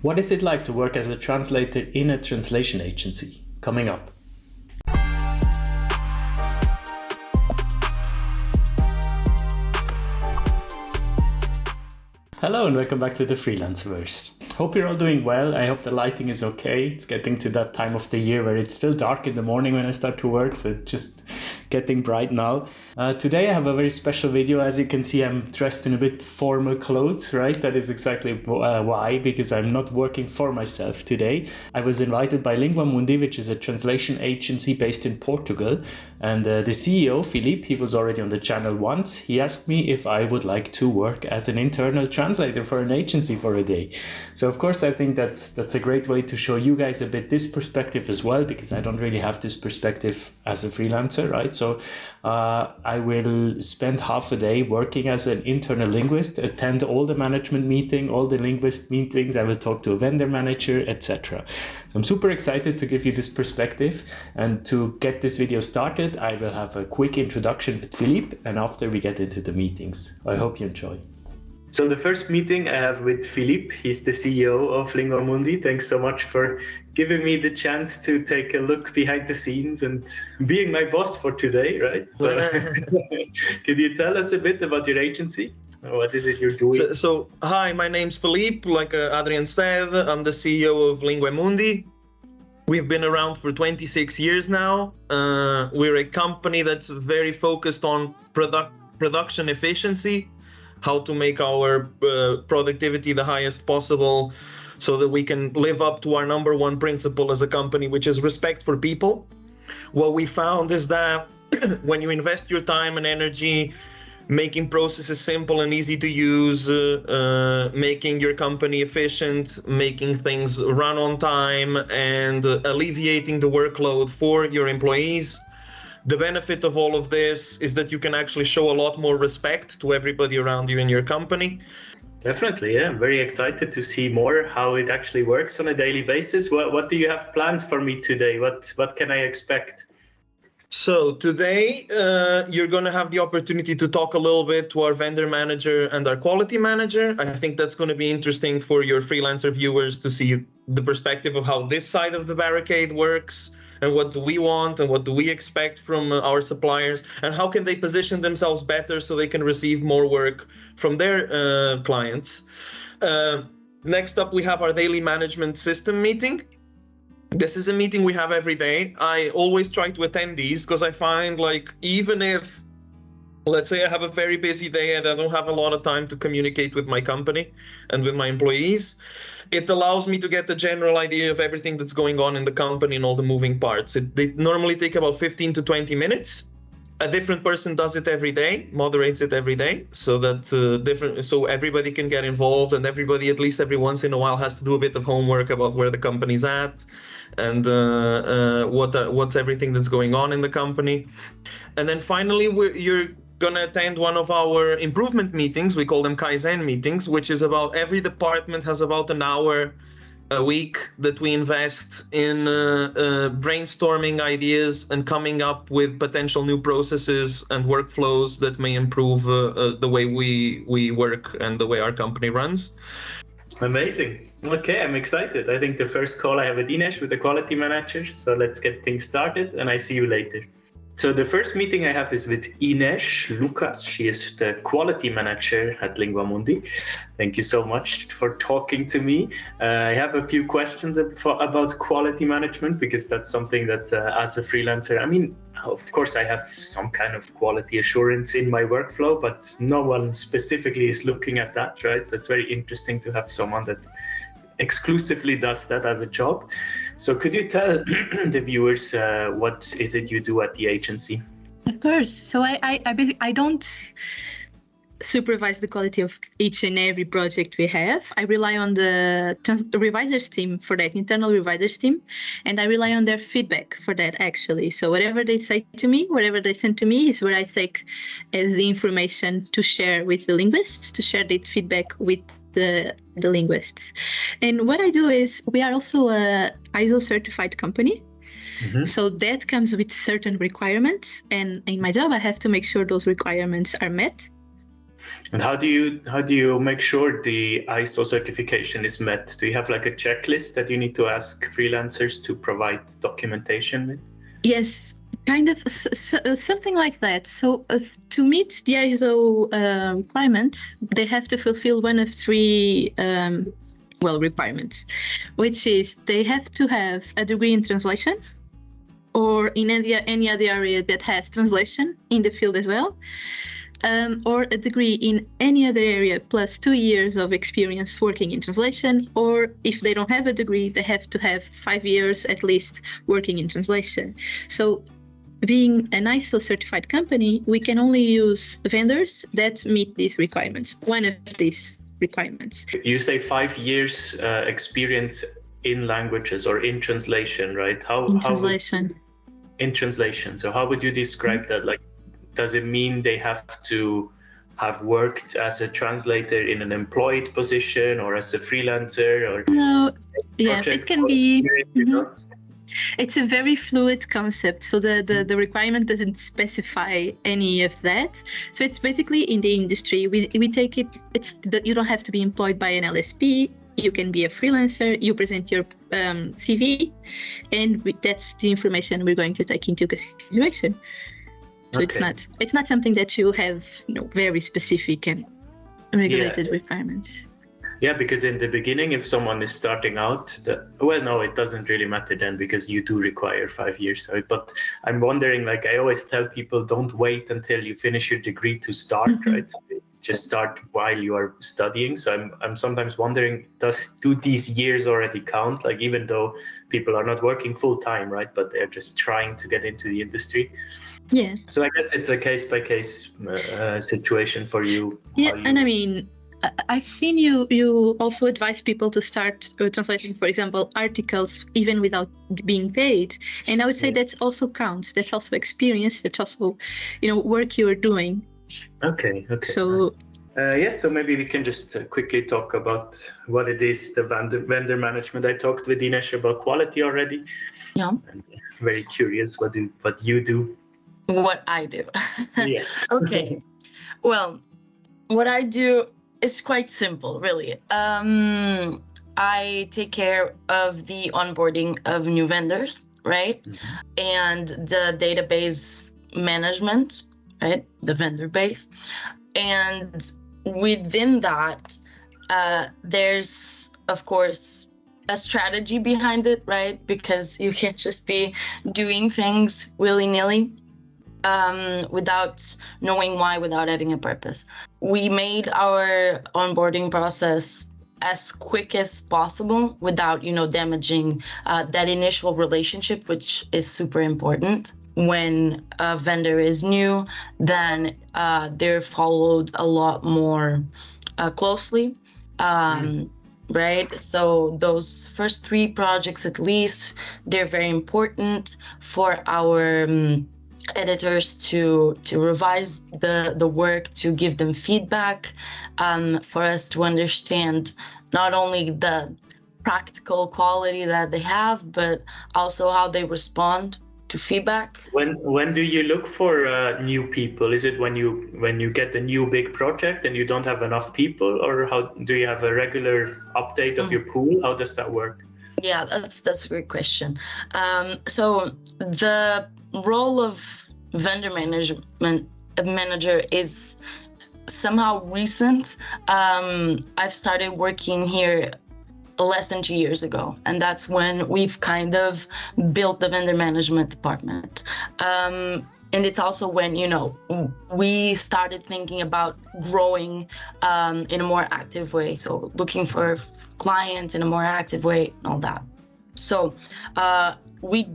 What is it like to work as a translator in a translation agency? Coming up. Hello and welcome back to the Freelanceverse. Hope you're all doing well. I hope the lighting is okay. It's getting to that time of the year where it's still dark in the morning when I start to work, so it's just getting bright now. Today I have a very special video. As you can see, I'm dressed in a bit formal clothes, right? That is exactly why, because I'm not working for myself today. I was invited by LinguaeMundi, which is a translation agency based in Portugal. And the CEO, Filipe, he was already on the channel once. He asked me if I would like to work as an internal translator for an agency for a day. So of course, I think that's a great way to show you guys a bit this perspective as well, because I don't really have this perspective as a freelancer, right? So I will spend half a day working as an internal linguist, attend all the management meeting, all the linguist meetings. I will talk to a vendor manager, etc. So I'm super excited to give you this perspective, and to get this video started, I will have a quick introduction with Filipe, and after we get into the meetings. I hope you enjoy. So the first meeting I have with Filipe. He's the CEO of LinguaeMundi. Thanks so much for giving me the chance to take a look behind the scenes and being my boss for today, right? So could you tell us a bit about your agency? What is it you're doing? So hi, my name's Filipe. Like Adrian said, I'm the CEO of LinguaeMundi. We've been around for 26 years now. We're a company that's very focused on production efficiency, how to make our productivity the highest possible so that we can live up to our number one principle as a company, which is respect for people. What we found is that when you invest your time and energy making processes simple and easy to use, making your company efficient, making things run on time, and alleviating the workload for your employees, the benefit of all of this is that you can actually show a lot more respect to everybody around you in your company. Definitely, yeah. I'm very excited to see more how it actually works on a daily basis. What do you have planned for me today? What can I expect? So today, you're going to have the opportunity to talk a little bit to our vendor manager and our quality manager. I think that's going to be interesting for your freelancer viewers to see the perspective of how this side of the barricade works, and what do we want and what do we expect from our suppliers, and how can they position themselves better so they can receive more work from their clients. Next up, we have our daily management system meeting. This is a meeting we have every day. I always try to attend these because I find, like, even if, let's say I have a very busy day and I don't have a lot of time to communicate with my company and with my employees, it allows me to get the general idea of everything that's going on in the company and all the moving parts. They normally take about 15 to 20 minutes. A different person does it every day, moderates it every day, so that so everybody can get involved, and everybody, at least every once in a while, has to do a bit of homework about where the company's at and what's everything that's going on in the company. And then finally, you're gonna attend one of our improvement meetings. We call them Kaizen meetings, which is about every department has about an hour a week that we invest in brainstorming ideas and coming up with potential new processes and workflows that may improve the way we work and the way our company runs. Amazing. Okay, I'm excited. I think the first call I have with Ines, with the quality manager. So let's get things started, and I see you later. So the first meeting I have is with Ines Lucas. She is the quality manager at LinguaeMundi. Thank you so much for talking to me. I have a few questions about quality management, because that's something that as a freelancer, I mean, of course I have some kind of quality assurance in my workflow, but no one specifically is looking at that, right? So it's very interesting to have someone that exclusively does that as a job. So could you tell the viewers what is it you do at the agency? Of course. So I don't supervise the quality of each and every project we have. I rely on the revisers team for that, internal revisers team, and I rely on their feedback for that, actually. So whatever they say to me, whatever they send to me, is what I take as the information to share with the linguists, to share that feedback with the linguists. And what I do is, we are also a ISO certified company. Mm-hmm. So that comes with certain requirements, and in my job I have to make sure those requirements are met. And how do you make sure the ISO certification is met? Do you have like a checklist that you need to ask freelancers to provide documentation with? Yes, kind of something like that. So to meet the ISO requirements, they have to fulfill one of three requirements, which is they have to have a degree in translation, or in any other area that has translation in the field as well, or a degree in any other area plus 2 years of experience working in translation, or if they don't have a degree, they have to have 5 years at least working in translation. So being an ISO certified company, we can only use vendors that meet these requirements, one of these requirements. You say 5 years experience in languages or in translation, right? In translation. So how would you describe that? Like, does it mean they have to have worked as a translator in an employed position or as a freelancer? Or no, yeah, it can be. It's a very fluid concept, so the requirement doesn't specify any of that. So it's basically in the industry. We take it. It's that you don't have to be employed by an LSP. You can be a freelancer. You present your CV, and that's the information we're going to take into consideration. So okay. It's not something that you have, very specific and regulated requirements. Yeah, because in the beginning, if someone is starting out, it doesn't really matter then, because you do require 5 years. But I'm wondering, like I always tell people, don't wait until you finish your degree to start, right? Just start while you are studying. So I'm sometimes wondering, do these years already count? Like, even though people are not working full time, right? But they're just trying to get into the industry. Yeah. So I guess it's a case-by-case situation for you. Yeah, and I mean, I've seen you also advise people to start translating, for example, articles even without being paid. And I would say that also counts. That's also experience. That's also, work you're doing. Okay. So. Yes, so maybe we can just quickly talk about what it is, the vendor management. I talked with Ines about quality already. Yeah. I'm very curious what you do. What I do. Yes. Okay. Well, what I do is quite simple, really. I take care of the onboarding of new vendors, right? And the database management, right? The vendor base. And within that, there's, of course, a strategy behind it, right? Because you can't just be doing things willy-nilly. Without knowing why, without having a purpose. We made our onboarding process as quick as possible without, damaging that initial relationship, which is super important. When a vendor is new, then they're followed a lot more closely. Right? So those first 3 projects, at least, they're very important for our editors to revise the work, to give them feedback, for us to understand not only the practical quality that they have, but also how they respond to feedback. When do you look for new people? Is it when you get a new big project and you don't have enough people, or how do you have a regular update of your pool? How does that work? Yeah, that's a great question. So the role of vendor manager is somehow recent. I've started working here less than 2 years ago, and that's when we've kind of built the vendor management department. And it's also when, we started thinking about growing in a more active way. So looking for clients in a more active way and all that. So we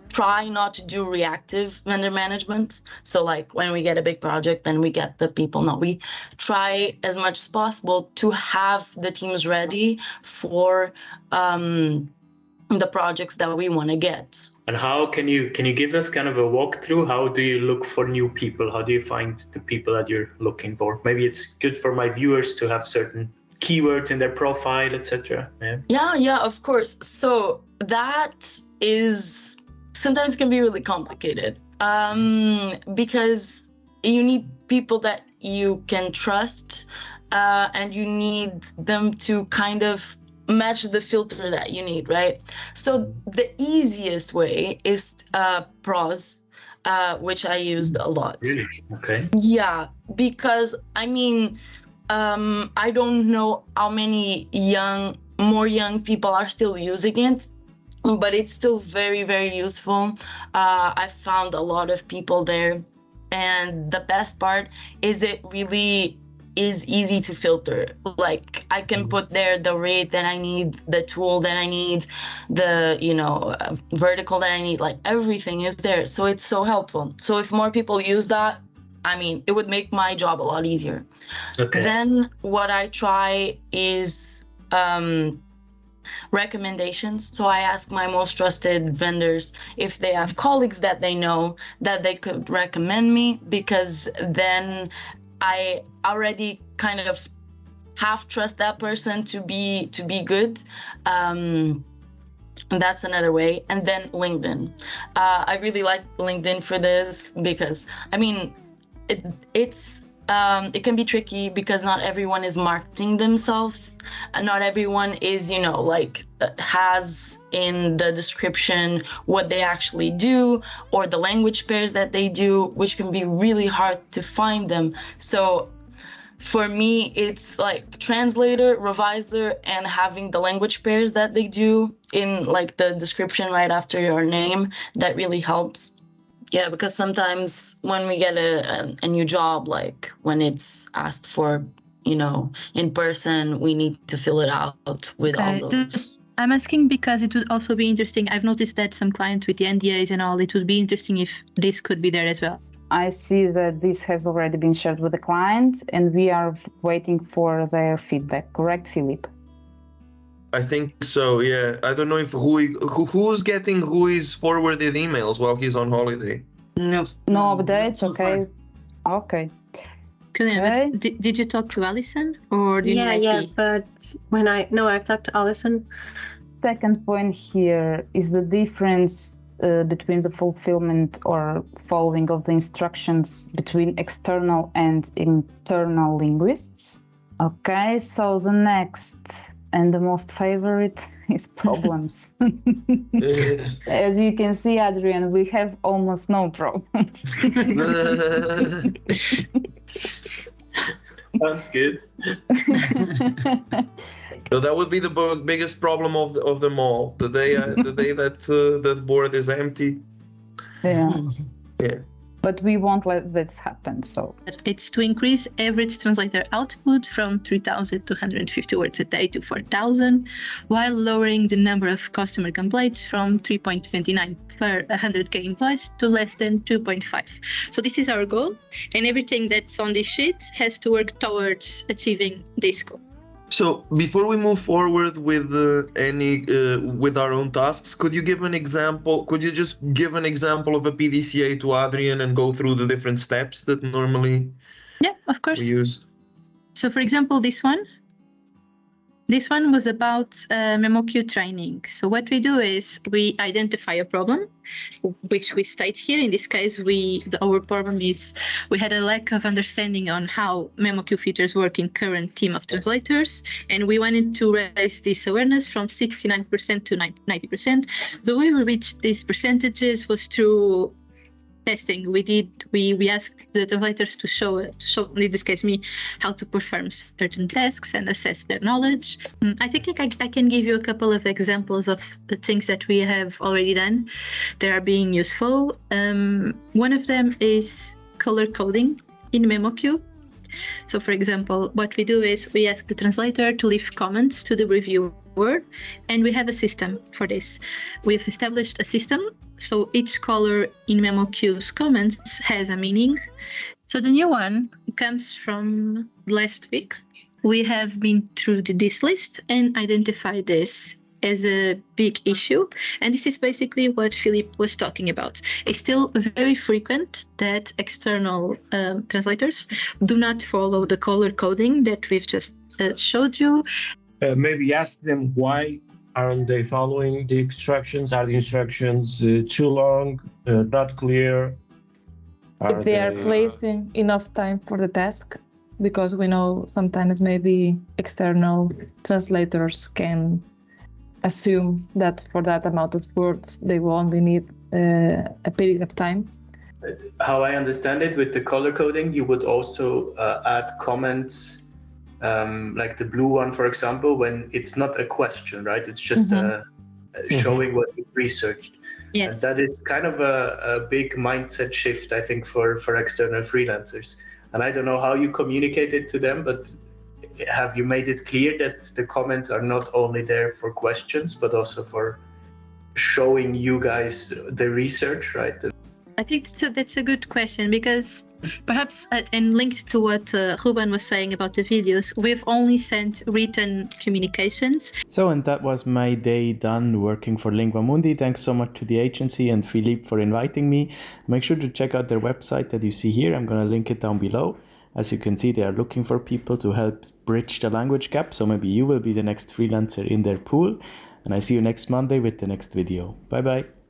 try not to do reactive vendor management. So like when we get a big project, then we get the people. No, we try as much as possible to have the teams ready for the projects that we want to get. And how can you give us kind of a walkthrough? How do you look for new people? How do you find the people that you're looking for? Maybe it's good for my viewers to have certain keywords in their profile, etc. Yeah, of course. So that is sometimes can be really complicated, because you need people that you can trust, and you need them to kind of match the filter that you need, right? So the easiest way is Probst, which I used a lot. Really? Okay. Yeah, because I mean, I don't know how many more young people are still using it, but it's still very, very useful. I found a lot of people there, and the best part is it really is easy to filter. Like, I can put there the rate that I need, the tool that I need, the vertical that I need, like everything is there. So it's so helpful. So if more people use that, I mean, it would make my job a lot easier. Okay. Then what I try is recommendations. So I ask my most trusted vendors if they have colleagues that they know that they could recommend me, because then I already kind of half trust that person to be good. And that's another way. And then LinkedIn. I really like LinkedIn for this, because I mean, it can be tricky because not everyone is marketing themselves, and not everyone is, has in the description what they actually do or the language pairs that they do, which can be really hard to find them. So for me, it's like translator, reviser, and having the language pairs that they do in like the description right after your name. That really helps. Yeah, because sometimes when we get a new job, like when it's asked for, in person, we need to fill it out with all those. I'm asking because it would also be interesting. I've noticed that some clients with the NDAs and all, it would be interesting if this could be there as well. I see that this has already been shared with the client, and we are waiting for their feedback. Correct, Filipe? I think so, yeah. I don't know if who's getting who is forwarded emails while he's on holiday. No updates. Okay. Okay. Karina, did you talk to Alison or did Yeah, but I've talked to Alison. Second point here is the difference between the fulfillment or following of the instructions between external and internal linguists. Okay, so the next and the most favorite is problems. As you can see, Adrian, we have almost no problems. Sounds good. So that would be the biggest problem of them all. The day that board is empty. Yeah. Yeah. But we won't let this happen. So it's to increase average translator output from 3,250 words a day to 4,000, while lowering the number of customer complaints from 3.29 per 100k invoice to less than 2.5. So this is our goal, and everything that's on this sheet has to work towards achieving this goal. So before we move forward with with our own tasks, could you give an example? Could you just give an example of a PDCA to Adrian and go through the different steps that normally of course. we use? So for example, this one was about MemoQ training. So what we do is we identify a problem, which we state here. In this case, our problem is we had a lack of understanding on how MemoQ features work in current team of translators, and we wanted to raise this awareness from 69% to 90%. The way we reached these percentages was through testing. We asked the translators to show, in this case me, how to perform certain tasks and assess their knowledge. I think I can give you a couple of examples of the things that we have already done that are being useful. One of them is color coding in MemoQ. So for example, what we do is we ask the translator to leave comments to the reviewer, and we have a system for this. We've established a system, so each color in MemoQ's comments has a meaning. So the new one comes from last week. We have been through this list and identified this as a big issue, and this is basically what Filipe was talking about. It's still very frequent that external translators do not follow the color coding that we've just showed you. Maybe ask them why aren't they following the instructions? Are the instructions too long, not clear? if they are placing enough time for the task, because we know sometimes maybe external translators can assume that for that amount of words they will only need a period of time. How I understand it, with the color coding, you would also add comments, like the blue one, for example, when it's not a question, right? It's just showing what you've researched. Yes. And that is kind of a big mindset shift, I think, for external freelancers. And I don't know how you communicate it to them, but have you made it clear that the comments are not only there for questions, but also for showing you guys the research, right? I think that's a good question, because perhaps, and linked to what Ruben was saying about the videos, we've only sent written communications. So, and that was my day done working for LinguaeMundi. Thanks so much to the agency and Filipe for inviting me. Make sure to check out their website that you see here. I'm going to link it down below. As you can see, they are looking for people to help bridge the language gap. So maybe you will be the next freelancer in their pool. And I see you next Monday with the next video. Bye bye.